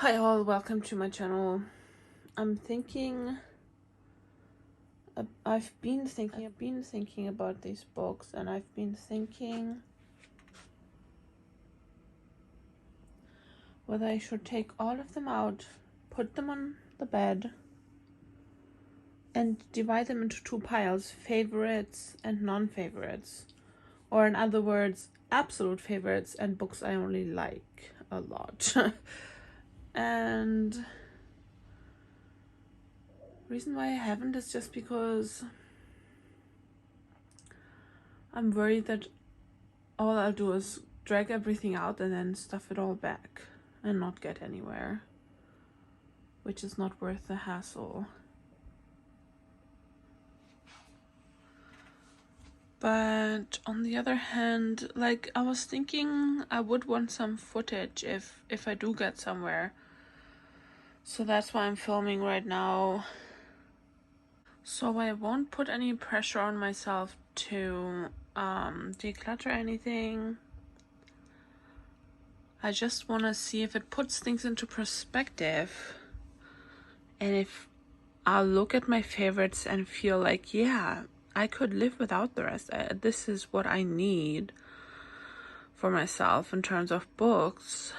Hi all, welcome to my channel. I've been thinking about these books, and I've been thinking whether I should take all of them out, put them on the bed, and divide them into two piles, favorites and non-favorites. Or in other words, absolute favorites and books I only like a lot. And reason why I haven't is just because I'm worried that all I'll do is drag everything out and then stuff it all back and not get anywhere, which is not worth the hassle. But on the other hand, like, I was thinking I would want some footage if I do get somewhere. So that's why I'm filming right now. So I won't put any pressure on myself to declutter anything. I just want to see if it puts things into perspective, and if I'll look at my favorites and feel like, yeah, I could live without the rest. This is what I need for myself in terms of books.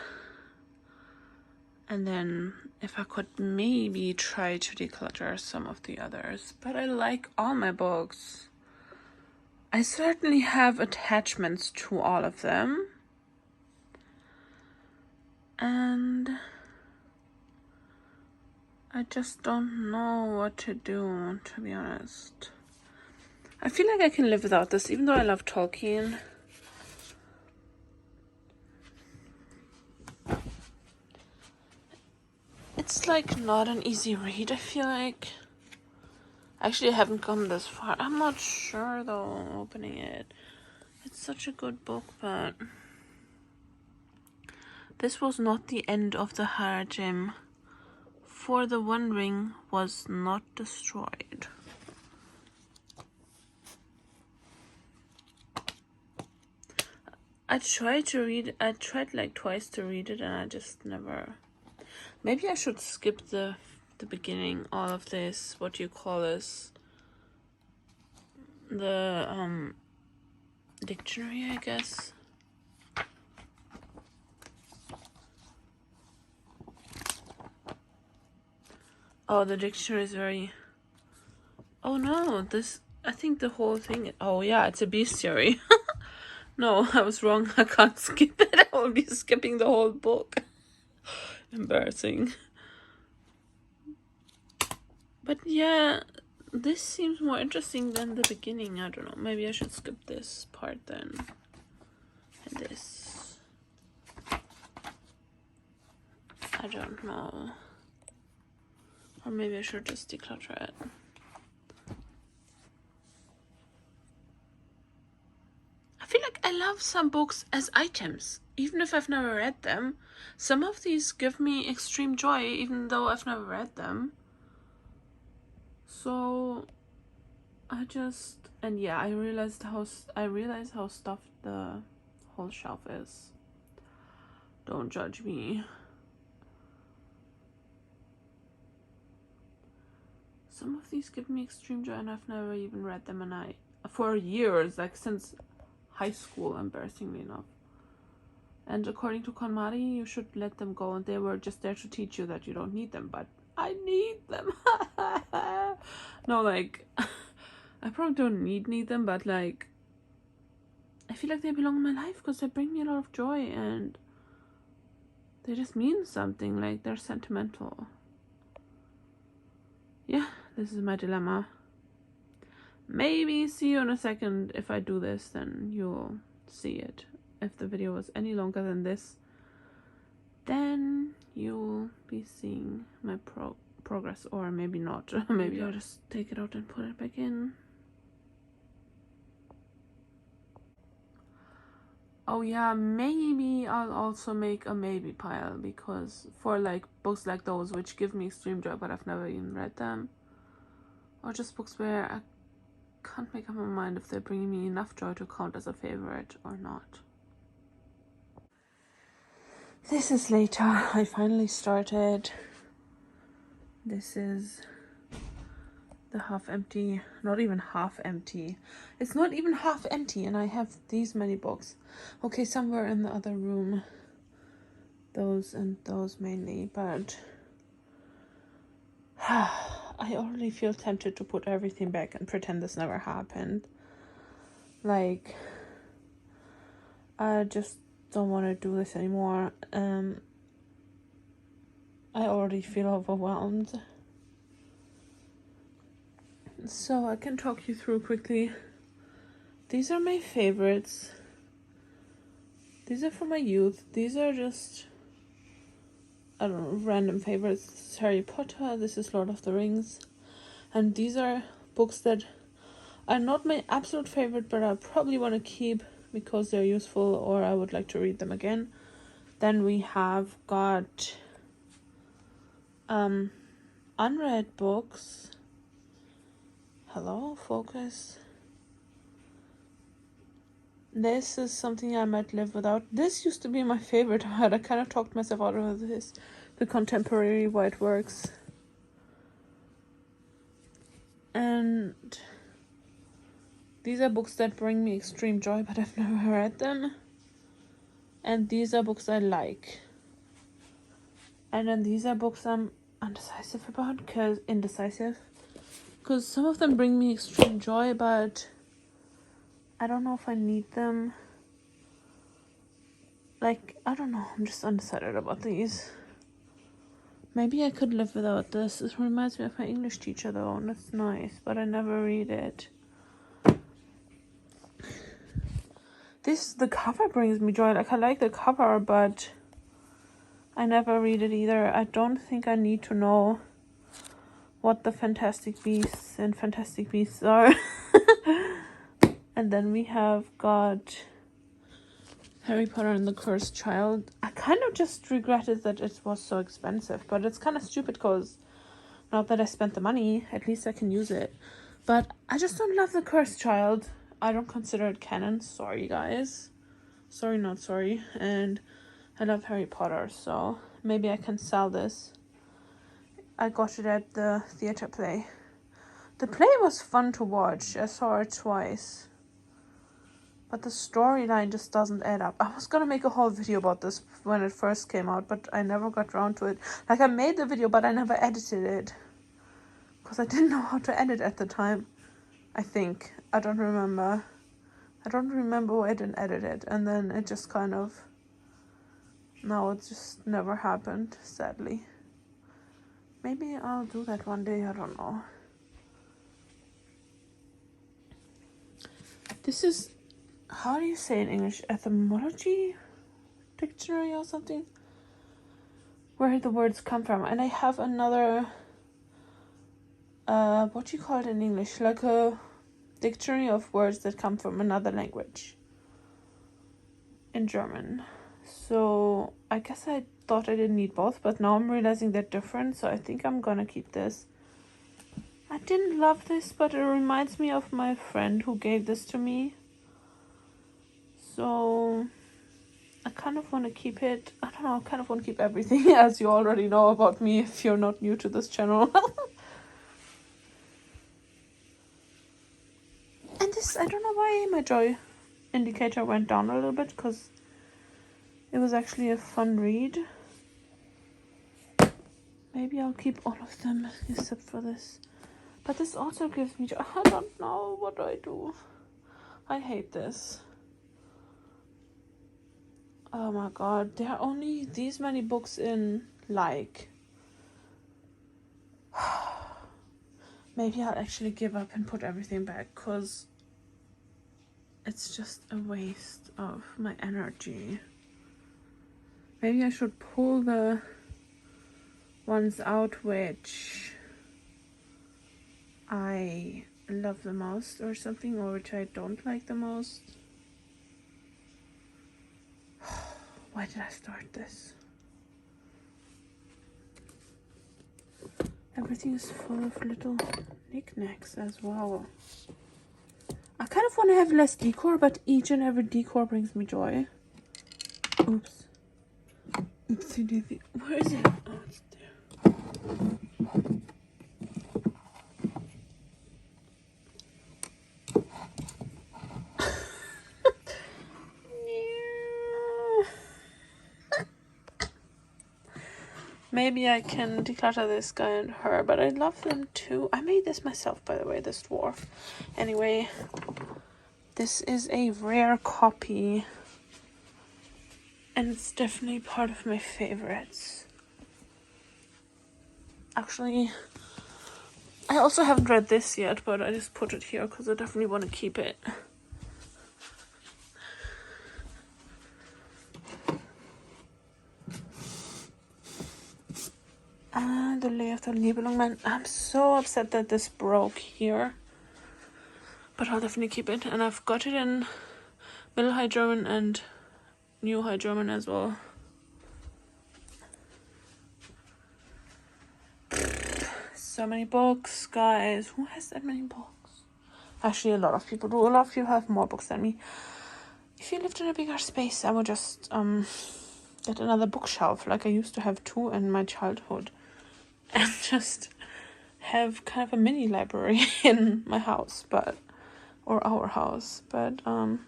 And then if I could maybe try to declutter some of the others. But I like all my books. I certainly have attachments to all of them. And I just don't know what to do, to be honest. I feel like I can live without this, even though I love Tolkien. It's like not an easy read, I feel like. Actually, I haven't come this far. I'm not sure though, opening it. It's such a good book, but this was not the end of the Harajim, for the One Ring was not destroyed. I tried like twice to read it, and I just never. Maybe I should skip the beginning, all of this, what do you call this? The dictionary, I guess. Oh, the dictionary is very... Oh no, I think the whole thing... Oh yeah, it's a bestiary. No, I was wrong. I can't skip it. I will be skipping the whole book. Embarrassing. But yeah, this seems more interesting than the beginning. I don't know. Maybe I should skip this part then. And this. I don't know. Or maybe I should just declutter it. I feel like I love some books as items, even if I've never read them. Some of these give me extreme joy, even though I've never read them. So and yeah, I realized how stuffed the whole shelf is. Don't judge me. Some of these give me extreme joy, and I've never even read them, and for years, like since high school, embarrassingly enough. And according to KonMari, you should let them go, and they were just there to teach you that you don't need them, but I need them. No, like, I probably don't need them, but like, I feel like they belong in my life because they bring me a lot of joy, and they just mean something, like they're sentimental. Yeah, this is my dilemma. Maybe see you in a second. If I do this, then you'll see it. If the video was any longer than this, then you'll be seeing my progress, or maybe not. Maybe I'll just take it out and put it back in. Oh yeah, maybe I'll also make a maybe pile, because for like books like those which give me extreme joy but I've never even read them, or just books where I can't make up my mind if they're bringing me enough joy to count as a favorite or not. This is later. I finally started. This is the half empty, not even half empty. It's not even half empty, and I have these many books. Okay, somewhere in the other room. Those and those mainly, but I already feel tempted to put everything back and pretend this never happened. Like, I just don't want to do this anymore. I already feel overwhelmed. So I can talk you through quickly. These are my favorites. These are from my youth. These are just, I don't know, random favorites. This is Harry Potter. This is Lord of the Rings. And these are books that are not my absolute favorite, but I probably want to keep because they're useful or I would like to read them again. Then we have got unread books. Hello, focus. This is something I might live without. This used to be my favorite, but I kind of talked myself out of this. The Contemporary White Works. And these are books that bring me extreme joy, but I've never read them. And these are books I like. And then these are books I'm indecisive about, because some of them bring me extreme joy, but I don't know if I need them. Like, I don't know, I'm just undecided about these. Maybe I could live without this. It reminds me of my English teacher though, and it's nice, but I never read it. The cover brings me joy. Like, I like the cover, but I never read it either. I don't think I need to know what the Fantastic Beasts and Fantastic Beasts are. And then we have got Harry Potter and the Cursed Child. I kind of just regretted that it was so expensive, but it's kind of stupid because now that I spent the money, at least I can use it. But I just don't love the Cursed Child. I don't consider it canon. Sorry, guys. Sorry, not sorry. And I love Harry Potter, so maybe I can sell this. I got it at the theater play. The play was fun to watch. I saw it twice. But the storyline just doesn't add up. I was gonna make a whole video about this when it first came out, but I never got around to it. Like, I made the video, but I never edited it. Because I didn't know how to edit at the time. I think. I don't remember. I don't remember why I didn't edit it. And then it just kind of... No, it just never happened, sadly. Maybe I'll do that one day, I don't know. This is... How do you say in English? Etymology dictionary or something? Where the words come from. And I have another... what do you call it in English? Like a dictionary of words that come from another language. In German. So I guess I thought I didn't need both, but now I'm realizing they're different, so I think I'm gonna keep this. I didn't love this, but it reminds me of my friend who gave this to me. So I kind of want to keep it. I don't know, I kind of want to keep everything, as you already know about me if you're not new to this channel. And this, I don't know why my joy indicator went down a little bit, because it was actually a fun read. Maybe I'll keep all of them except for this. But this also gives me joy. I don't know what do I do. I hate this. Oh my god, there are only these many books in, like... Maybe I'll actually give up and put everything back, because it's just a waste of my energy. Maybe I should pull the ones out which I love the most or something, or which I don't like the most. Why did I start this? Everything is full of little knickknacks as well. I kind of want to have less decor, but each and every decor brings me joy. Oops. Oopsie daisy. Where is it? Oh, it's there. Maybe I can declutter this guy and her, but I love them too. I made this myself, by the way, this dwarf. Anyway, this is a rare copy, and it's definitely part of my favorites. Actually, I also haven't read this yet, but I just put it here because I definitely want to keep it. The Lay of the Nibelungen. I'm so upset that this broke here, but I'll definitely keep it. And I've got it in Middle High German and New High German as well. So many books, guys. Who has that many books? Actually, a lot of people do. A lot of people have more books than me. If you lived in a bigger space, I would just get another bookshelf, like I used to have 2 in my childhood, and just have kind of a mini library in my house, or our house. But I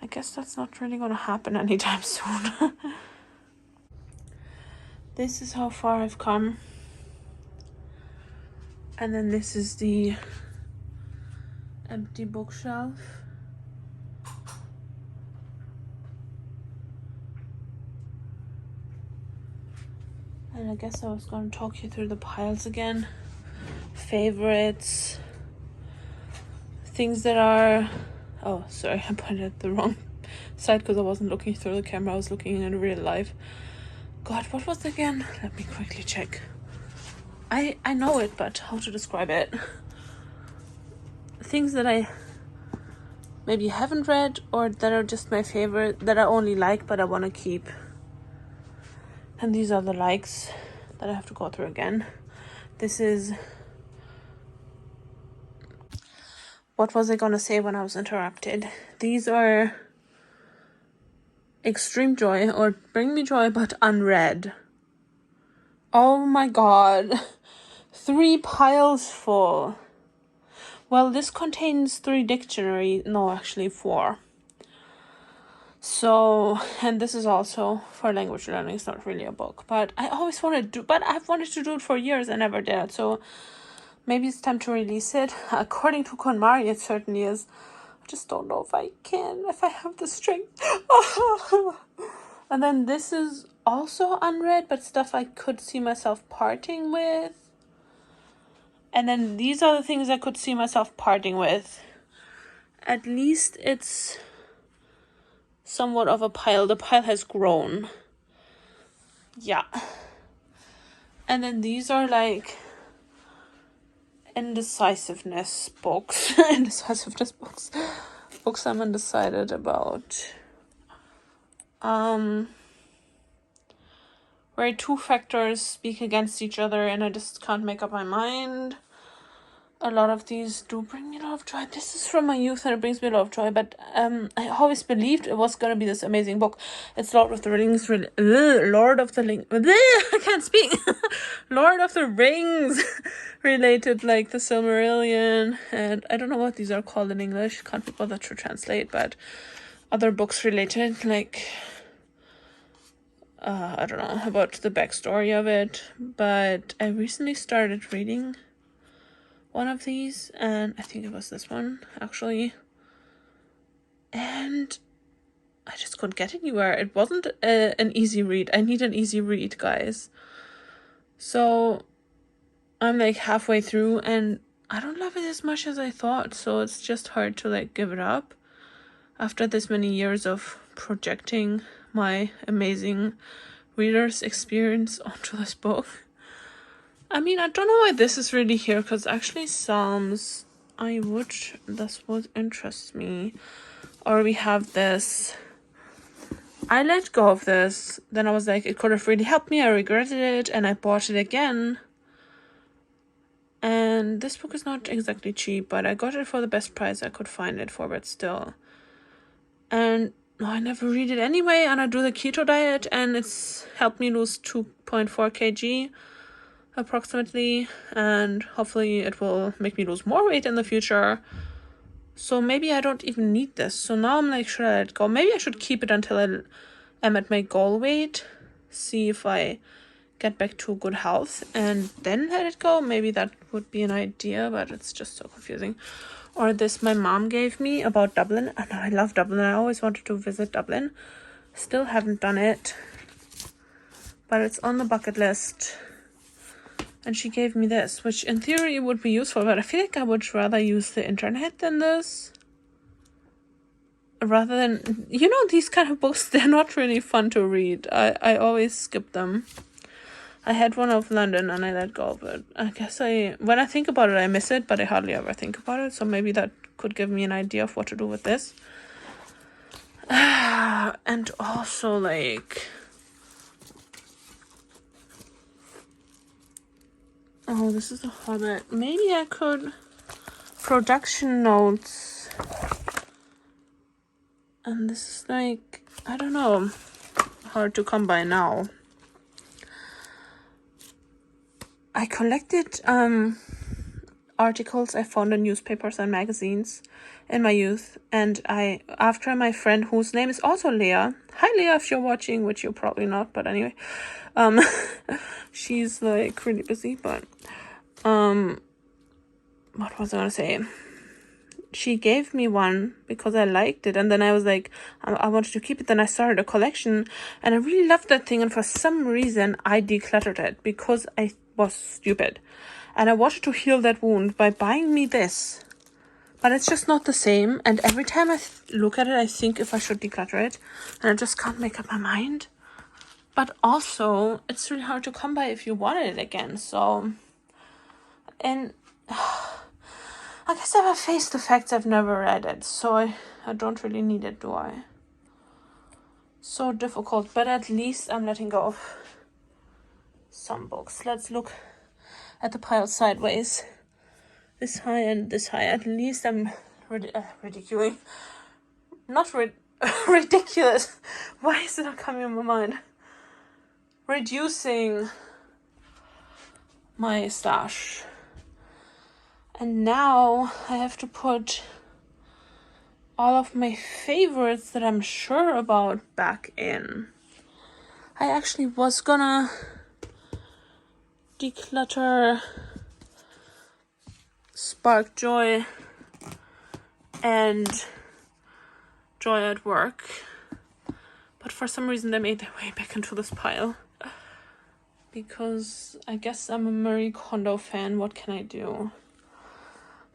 guess that's not really gonna happen anytime soon. This is how far I've come. And then this is the empty bookshelf. And I guess I was going to talk you through the piles again. Favorites. Things that are... Oh, sorry, I pointed at the wrong side because I wasn't looking through the camera. I was looking in real life. God, what was it again? Let me quickly check. I know it, but how to describe it? Things that I maybe haven't read or that are just my favorite, that I only like but I want to keep. And these are the likes that I have to go through again. This is... What was I going to say when I was interrupted? These are Extreme Joy or Bring Me Joy but unread. Oh my god. 3 piles full. Well, this contains 3 dictionaries. No, actually 4. So, and this is also for language learning. It's not really a book, but I always wanted to do, but I've wanted to do it for years and never did. So maybe it's time to release it. According to KonMari, it certainly is. I just don't know if I can, if I have the strength. And then this is also unread, but stuff I could see myself parting with. And then these are the things I could see myself parting with. At least it's somewhat of a pile. The pile has grown. Yeah. And then these are like indecisiveness books. Indecisiveness books. Books I'm undecided about. Where 2 factors speak against each other and I just can't make up my mind. A lot of these do bring me a lot of joy. This is from my youth and it brings me a lot of joy, but I always believed it was going to be this amazing book. It's Lord of the Rings. Lord of the Rings. I can't speak. Lord of the Rings related, like the Silmarillion, and I don't know what these are called in English. Can't be bothered to translate, but other books related, like I don't know about the backstory of it. But I recently started reading one of these, and I think it was this one actually, and I just couldn't get anywhere. It wasn't an easy read. I need an easy read, guys. So I'm like halfway through and I don't love it as much as I thought, so it's just hard to like give it up after this many years of projecting my amazing reader's experience onto this book. I mean, I don't know why this is really here, because actually Psalms, this would interest me. Or we have this. I let go of this. Then I was like, it could have really helped me. I regretted it and I bought it again. And this book is not exactly cheap, but I got it for the best price I could find it for, but still. And I never read it anyway, and I do the keto diet, and it's helped me lose 2.4 kg approximately, and hopefully it will make me lose more weight in the future. So maybe I don't even need this. So now I'm like, should I let it go? Maybe I should keep it until I am at my goal weight, see if I get back to good health, and then let it go. Maybe that would be an idea, but it's just so confusing. Or this my mom gave me about Dublin. I know I love Dublin. I always wanted to visit Dublin. Still haven't done it, but it's on the bucket list. And she gave me this, which in theory would be useful, but I feel like I would rather use the internet than this. Rather than, these kind of books, they're not really fun to read. I always skip them. I had one of London and I let go, but I guess when I think about it, I miss it, but I hardly ever think about it. So maybe that could give me an idea of what to do with this. And also, like, oh, this is a Hobbit. Maybe I could production notes. And this is like, I don't know, hard to come by now. I collected articles I found in newspapers and magazines in my youth, and after my friend whose name is also Leah. Hi Leah, if you're watching, which you're probably not, but anyway, she's like really busy, but what was I gonna say? She gave me one because I liked it, and then I was like, I wanted to keep it. Then I started a collection, and I really loved that thing, and for some reason I decluttered it because I was stupid, and I wanted to heal that wound by buying me this, but it's just not the same. And every time I look at it, I think if I should declutter it, and I just can't make up my mind. But also, it's really hard to come by if you wanted it again. So, and I guess I have faced the facts. I've never read it, so I don't really need it, do I? So difficult, but at least I'm letting go of some books. Let's look at the pile sideways. This high and this high. At least I'm ridiculing. Not ridiculous. Why is it not coming in my mind? Reducing my stash. And now I have to put all of my favorites that I'm sure about back in. I actually was gonna declutter Spark Joy and Joy at Work, but for some reason they made their way back into this pile. Because I guess I'm a Marie Kondo fan. What can I do?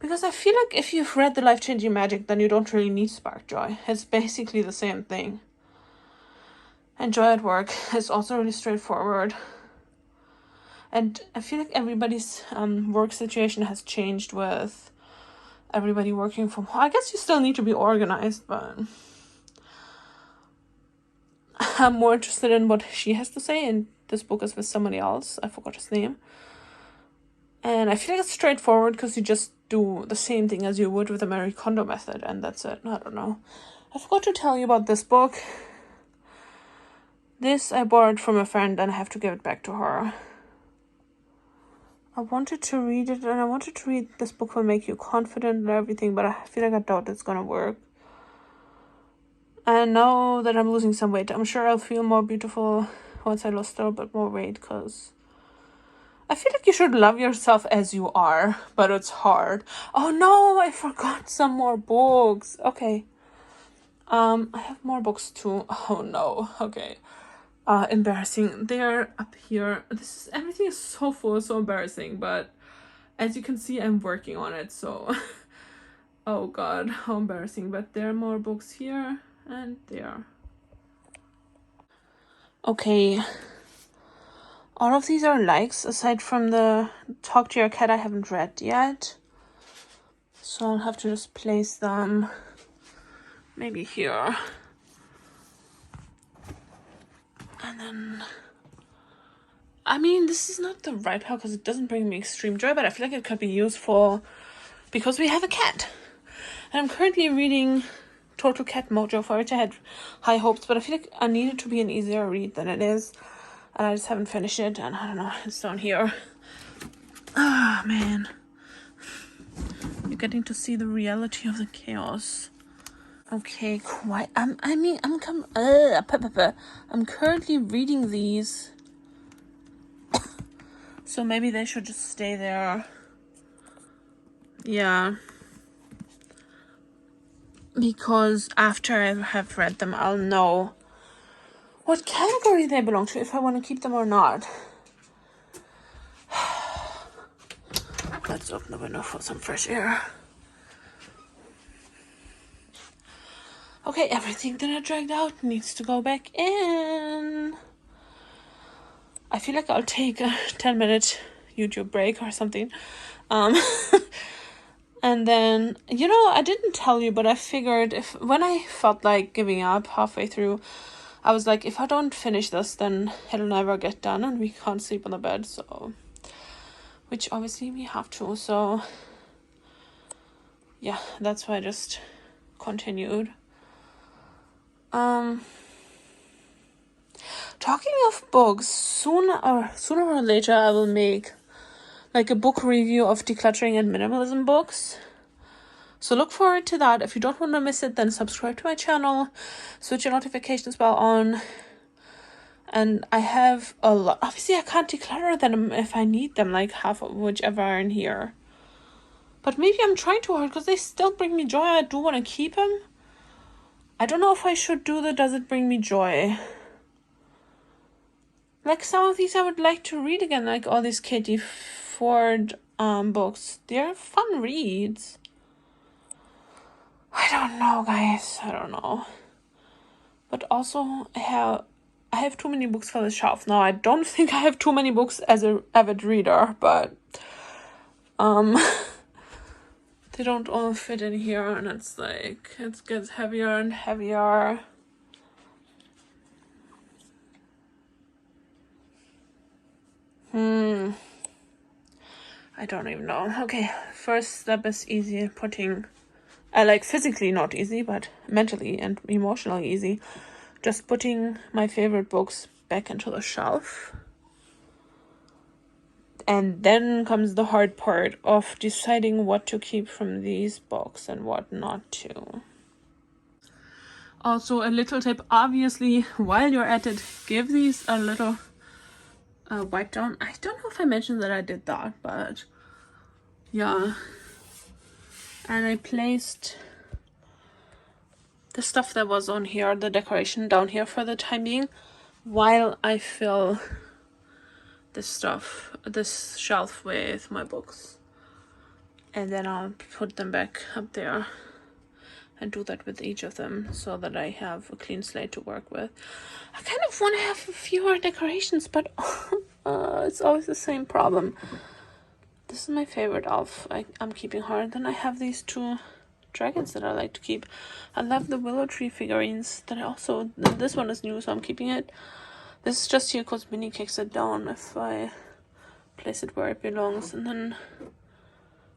Because I feel like if you've read The Life-Changing Magic, then you don't really need Spark Joy. It's basically the same thing. And Joy at Work is also really straightforward. And I feel like everybody's work situation has changed with everybody working from home. I guess you still need to be organized, but I'm more interested in what she has to say. And this book is with somebody else. I forgot his name. And I feel like it's straightforward because you just do the same thing as you would with the Marie Kondo method, and that's it. I don't know. I forgot to tell you about this book. This I borrowed from a friend and I have to give it back to her. I wanted to read it, and I wanted to read This Book Will Make You Confident and everything, but I feel like I doubt it's gonna work. And now that I'm losing some weight, I'm sure I'll feel more beautiful once I lost a little bit more weight, because I feel like you should love yourself as you are, but it's hard. Oh no, I forgot some more books. Okay. I have more books too. Oh no. Okay. Embarrassing. They're up here. Everything is so full, so embarrassing, but as you can see, I'm working on it, so oh god, how embarrassing. But there are more books here and there. Okay. All of these are likes, aside from the Talk to Your Cat I haven't read yet. So I'll have to just place them maybe here. And then, I mean, this is not the right pile because it doesn't bring me extreme joy, but I feel like it could be useful because we have a cat. And I'm currently reading total cat mojo for which I had high hopes, but I feel like I need it to be an easier read than it is, and I just haven't finished it, and I don't know, it's down here. Ah, man. You're getting to see the reality of the chaos. Okay, quite. I'm currently reading these, so maybe they should just stay there. Yeah. Because after I have read them, I'll know what category they belong to, if I want to keep them or not. Let's open the window for some fresh air. Okay, everything that I dragged out needs to go back in. I feel like I'll take a 10-minute YouTube break or something. And then, you know, I didn't tell you, but I figured when I felt like giving up halfway through, I was like, if I don't finish this, then it'll never get done and we can't sleep on the bed, so... Which obviously we have to, so... Yeah, that's why I just continued. Talking of books, sooner or later I will make like a book review of decluttering and minimalism books. So look forward to that. If you don't want to miss it, then subscribe to my channel, switch your notifications bell on. And I have a lot. Obviously, I can't declutter them if I need them, like half of whichever are in here. But maybe I'm trying too hard because they still bring me joy. I do want to keep them. I don't know if I should do the does it bring me joy. Like some of these I would like to read again, like all these Katie Ford books. They're fun reads. I don't know, guys. I don't know. But also, I have too many books for the shelf. Now, I don't think I have too many books as an avid reader, but they don't all fit in here, and it's like, it gets heavier and heavier. I don't even know. Okay, first step is easy, like physically not easy, but mentally and emotionally easy. Just putting my favorite books back into the shelf. And then comes the hard part of deciding what to keep from these books and what not to. Also, a little tip, obviously, while you're at it, give these a little wipe down. I don't know if I mentioned that I did that, but yeah. And I placed the stuff that was on here, the decoration down here for the time being, while I fill this shelf with my books. And then I'll put them back up there and do that with each of them so that I have a clean slate to work with. I kind of want to have fewer decorations, but it's always the same problem. This is my favorite elf I'm keeping her. And then I have these two dragons that I like to keep. I love the willow tree figurines that I also... This one is new, so I'm keeping it. This is just here because Minnie kicks it down if I place it where it belongs. And then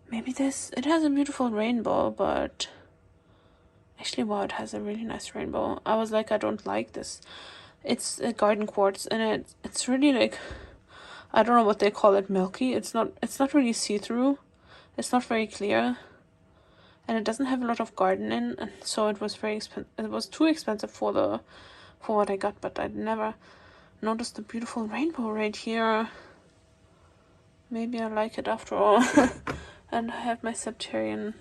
maybe this... It has a beautiful rainbow, but... Actually, wow, it has a really nice rainbow. I was like, I don't like this. It's a garden quartz, and it's really like... I don't know what they call it, milky. It's not really see-through. It's not very clear. And it doesn't have a lot of garden in, and so it was very expensive. It was too expensive for what I got, but I never noticed the beautiful rainbow right here. Maybe I like it after all. And I have my Septarian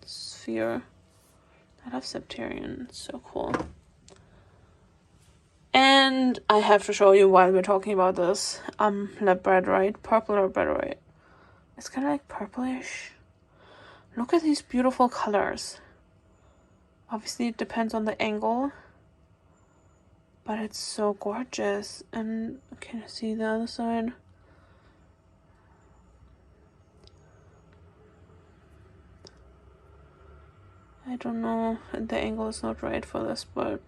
sphere. I love Septarian, it's so cool. And I have to show you while we're talking about this, labradorite, purple labradorite. It's kind of like purplish. Look at these beautiful colors. Obviously it depends on the angle, but it's so gorgeous. And can you see the other side? I don't know, the angle is not right for this, but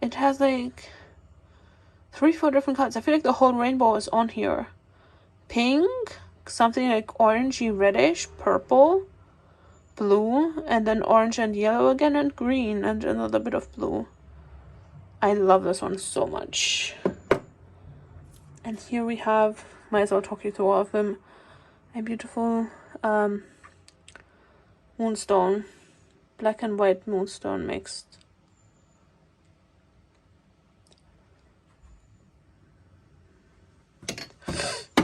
it has like 3-4 different colors. I feel like the whole rainbow is on here. Pink, something like orangey reddish, purple, blue, and then orange and yellow again, and green, and another bit of blue. I love this one so much. And here we have, might as well talk you through all of them, a beautiful moonstone, black and white moonstone mixed.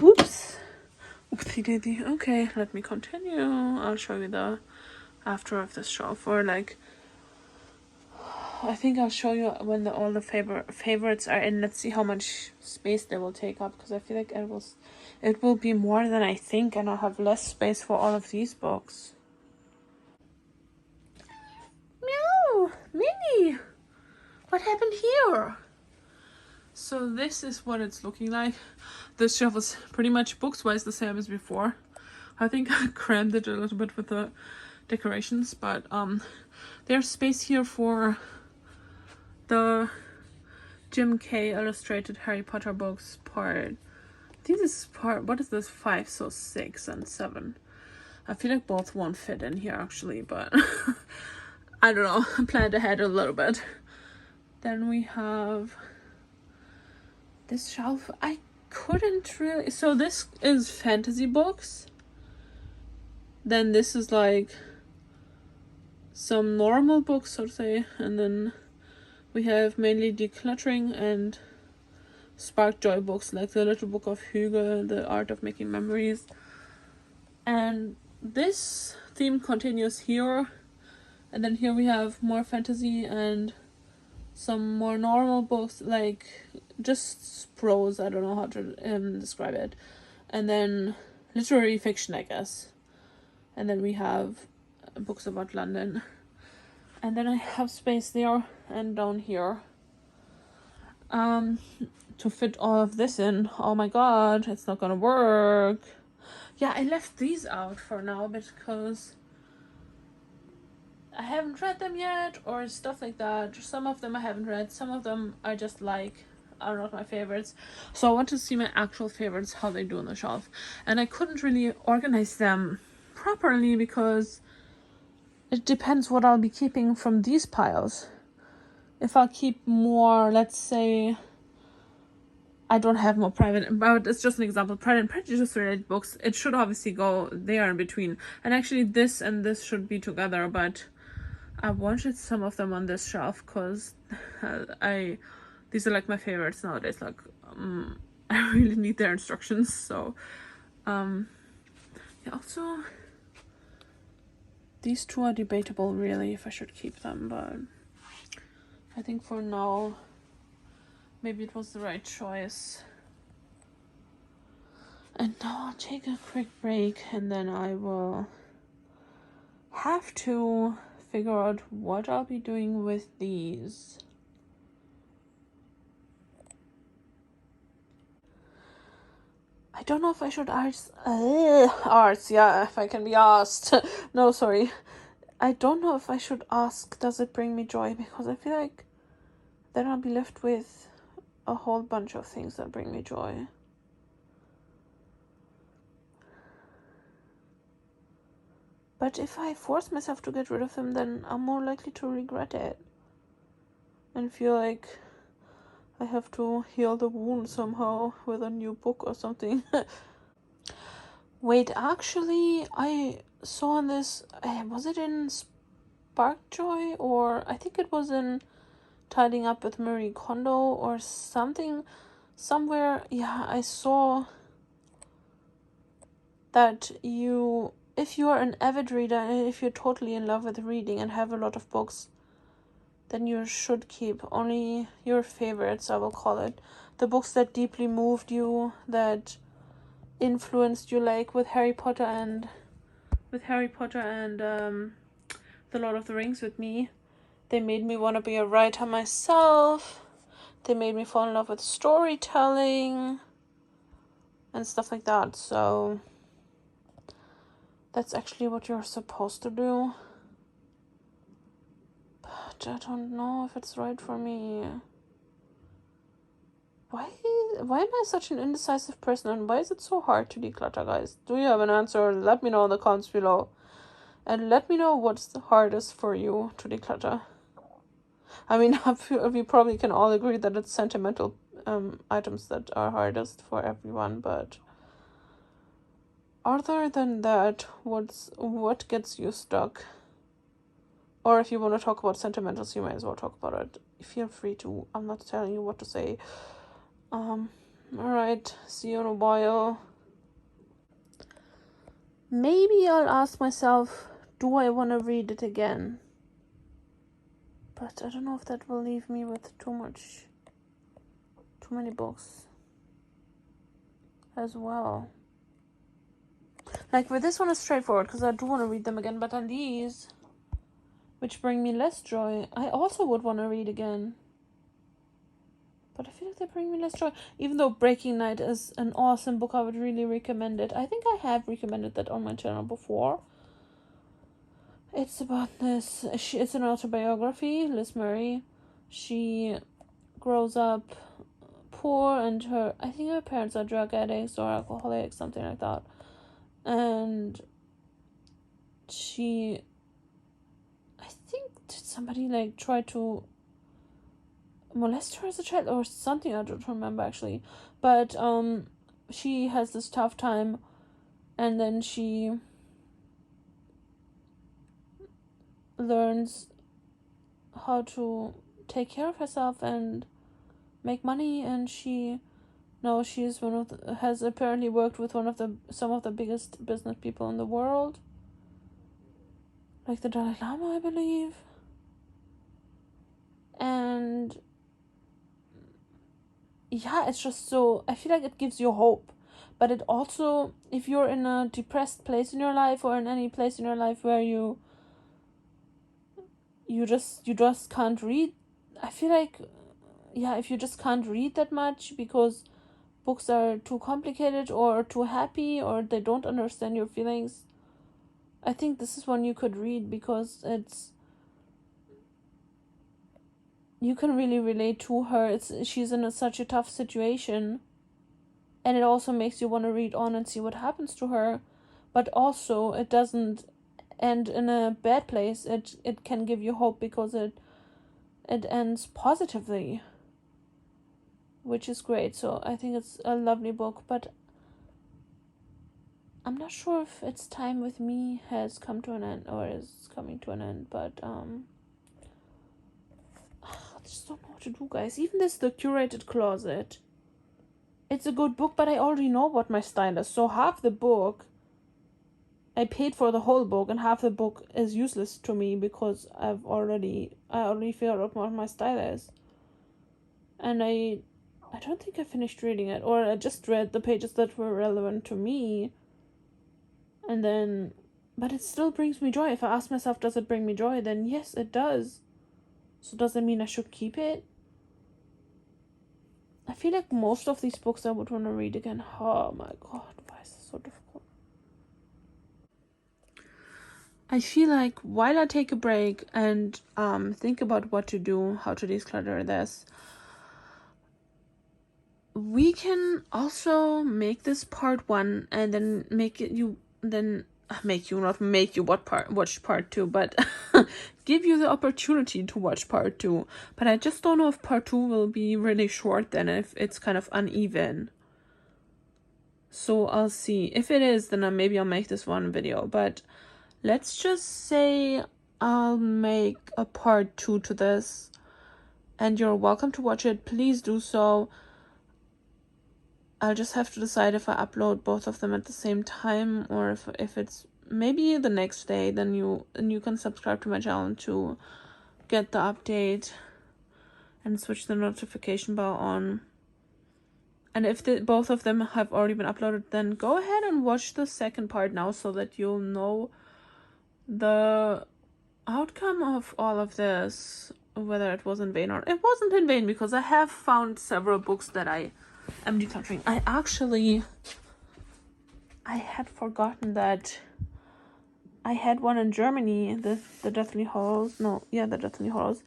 Oops. Oopsie daisy. Okay, let me continue. I'll show you the after of this shelf, or like, I think I'll show you when all the favorites are in. Let's see how much space they will take up, because I feel like it will be more than I think, and I'll have less space for all of these books. Meow, Minnie, what happened here? So this is what it's looking like. This shelf is pretty much books-wise the same as before. I think I crammed it a little bit with the decorations, but there's space here for the Jim Kay illustrated Harry Potter books part. I think this is part, what is this, 5, so 6 and 7. I feel like both won't fit in here actually, but I don't know, I planned ahead a little bit. Then we have this shelf. I couldn't really, so this is fantasy books. Then this is like some normal books, so to say, and then we have mainly decluttering and spark joy books, like the Little Book of Hugo, The Art of Making Memories. And this theme continues here, and then here we have more fantasy and some more normal books, like just prose, I don't know how to describe it, and then literary fiction, I guess. And then we have books about London, and then I have space there and down here to fit all of this in. Oh my god, it's not gonna work. Yeah, I left these out for now because I haven't read them yet, or stuff like that. Some of them I haven't read, some of them I just like, are not my favorites. So I want to see my actual favorites, how they do on the shelf. And I couldn't really organize them properly because it depends what I'll be keeping from these piles. If I'll keep more, let's say, I don't have more Private, but it's just an example, Pride and Prejudice related books, it should obviously go there in between. And actually this and this should be together, but I wanted some of them on this shelf because these are like my favorites nowadays. Like I really need their instructions. So yeah, also these two are debatable really if I should keep them, but I think for now maybe it was the right choice. And now I'll take a quick break, and then I will have to figure out what I'll be doing with these. I don't know if I should arts, yeah, if I can be asked. No, sorry. I don't know if I should ask, does it bring me joy? Because I feel like then I'll be left with a whole bunch of things that bring me joy. But if I force myself to get rid of them, then I'm more likely to regret it and feel like I have to heal the wound somehow with a new book or something. Wait, actually, I saw on this, was it in Sparkjoy, or I think it was in Tidying Up with Marie Kondo or something, somewhere. Yeah, I saw that if you are an avid reader, and if you're totally in love with reading and have a lot of books, then you should keep only your favorites, I will call it. The books that deeply moved you, that influenced you, like with Harry Potter and The Lord of the Rings with me. They made me want to be a writer myself. They made me fall in love with storytelling and stuff like that. So that's actually what you're supposed to do. But I don't know if it's right for me. Why am I such an indecisive person, and why is it so hard to declutter, guys? Do you have an answer? Let me know in the comments below. And let me know what's the hardest for you to declutter. I mean, we probably can all agree that it's sentimental items that are hardest for everyone, but other than that, what gets you stuck? Or if you want to talk about sentimentals, you may as well talk about it. Feel free to. I'm not telling you what to say. Alright, see you in a while. Maybe I'll ask myself, do I want to read it again? But I don't know if that will leave me with too many books as well. Like with this one is straightforward because I do want to read them again, but on these, which bring me less joy, I also would want to read again. But I feel like they bring me less joy. Even though Breaking Night is an awesome book, I would really recommend it. I think I have recommended that on my channel before. It's about this. It's an autobiography. Liz Murray. She grows up poor, and I think her parents are drug addicts or alcoholics, something like that. And I think, did somebody like try to molest her as a child or something? I don't remember actually, but she has this tough time, and then she learns how to take care of herself and make money, and she's has apparently worked with some of the biggest business people in the world, like the Dalai Lama, I believe. And yeah, it's just so, I feel like it gives you hope. But it also, if you're in a depressed place in your life, or in any place in your life where you just can't read, I feel like, yeah, if you just can't read that much because books are too complicated or too happy or they don't understand your feelings, I think this is one you could read, because you can really relate to her. She's in such a tough situation, and it also makes you want to read on and see what happens to her. But also, it doesn't end in a bad place. It can give you hope because it ends positively, which is great. So I think it's a lovely book, but I'm not sure if its time with me has come to an end or is coming to an end, but I just don't know what to do, guys. Even The Curated Closet, it's a good book, but I already know what my style is. So half the book, I paid for the whole book, and half the book is useless to me because I already figured out what my style is. And I don't think I finished reading it, or I just read the pages that were relevant to me. And then, but it still brings me joy. If I ask myself, does it bring me joy? Then yes, it does. So does it mean I should keep it? I feel like most of these books I would want to read again. Oh my god, why is this so difficult? I feel like while I take a break and think about what to do, how to declutter this, we can also make this part 1 and then watch part 2, but give you the opportunity to watch part 2. But I just don't know if part 2 will be really short then, if it's kind of uneven. So I'll see. If it is, then maybe I'll make this one video. But let's just say I'll make a part 2 to this, and you're welcome to watch it. Please do so. I'll just have to decide if I upload both of them at the same time, or if it's maybe the next day. Then you can subscribe to my channel to get the update and switch the notification bell on. And if both of them have already been uploaded, then go ahead and watch the second part now, so that you'll know the outcome of all of this, whether it was in vain or it wasn't in vain, because I have found several books that I am decluttering. I had forgotten that I had one in Germany, the Deathly Hallows, the Deathly Hallows,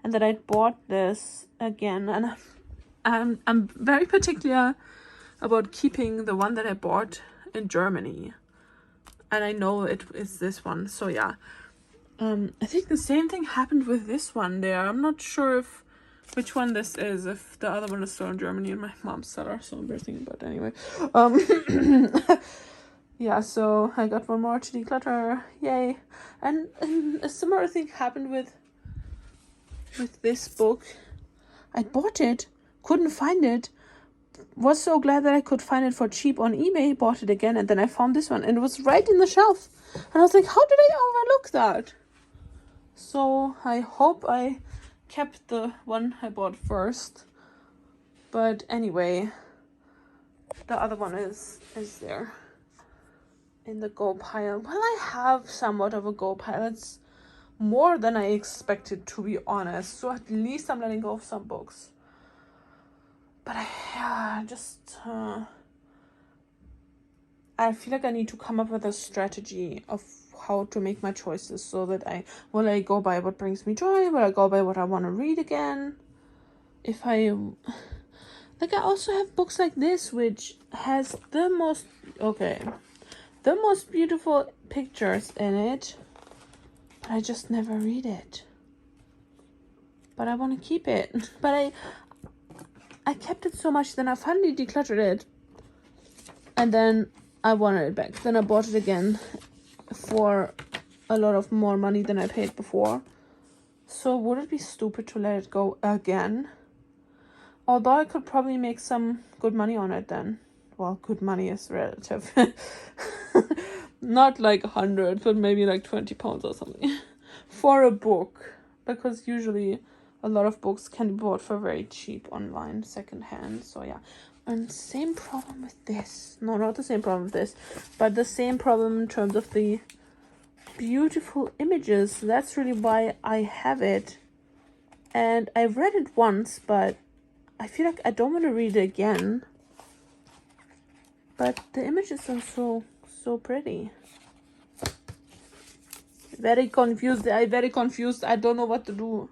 and that I bought this again, and I'm very particular about keeping the one that I bought in Germany. And I know it is this one, so yeah. I think the same thing happened with this one there. I'm not sure which one this is, if the other one is still in Germany in my mom's cellar, so embarrassing, but anyway. Yeah, so I got one more to declutter, yay. And a similar thing happened with this book. I bought it, couldn't find it, was so glad that I could find it for cheap on eBay, bought it again, and then I found this one, and it was right in the shelf. And I was like, how did I overlook that? So I hope I kept the one I bought first. But anyway, the other one is there in the go pile. Well, I have somewhat of a go pile. It's more than I expected, to be honest. So at least I'm letting go of some books. But I feel like I need to come up with a strategy of how to make my choices, so that will I go by what brings me joy? Will I go by what I want to read again? I also have books like this, which has the most beautiful pictures in it, but I just never read it. But I want to keep it. But I kept it so much, then I finally decluttered it, and then I wanted it back. Then I bought it again for a lot of more money than I paid before. So would it be stupid to let it go again? Although I could probably make some good money on it then. Well, good money is relative. Not like 100, but maybe like £20 or something. For a book. Because usually a lot of books can be bought for very cheap online, secondhand. So yeah. And same problem with this. No, not the same problem with this. But the same problem in terms of the beautiful images. That's really why I have it. And I read it once, but I feel like I don't want to read it again. But the images are so pretty. Very confused. I don't know what to do.